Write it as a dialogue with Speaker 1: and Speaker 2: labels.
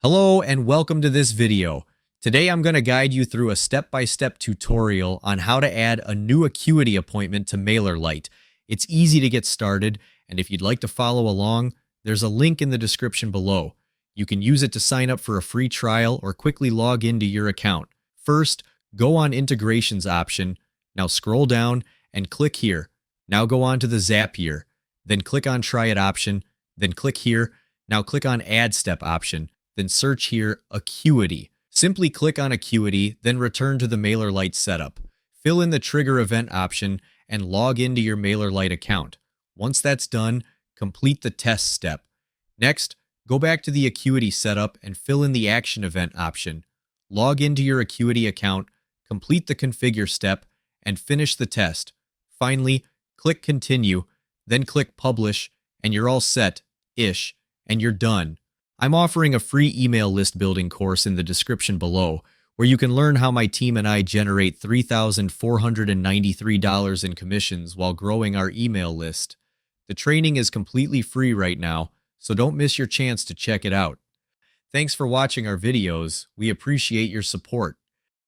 Speaker 1: Hello and welcome to this video. Today I'm going to guide you through a step-by-step tutorial on how to add a new Acuity appointment to MailerLite. It's easy to get started, and if you'd like to follow along, there's a link in the description below. You can use it to sign up for a free trial or quickly log into your account. First, go on Integrations option, now scroll down and click here. Now go on to the Zapier, then click on Try It option, then click here, now click on Add Step option. Then search here Acuity. Simply click on Acuity, then return to the MailerLite setup. Fill in the trigger event option and log into your MailerLite account. Once that's done, complete the test step. Next, go back to the Acuity setup and fill in the action event option. Log into your Acuity account, complete the configure step, and finish the test. Finally, click Continue, then click Publish, and you're all set-ish, and you're done. I'm offering a free email list building course in the description below, where you can learn how my team and I generate $3,493 in commissions while growing our email list. The training is completely free right now, so don't miss your chance to check it out. Thanks for watching our videos. We appreciate your support.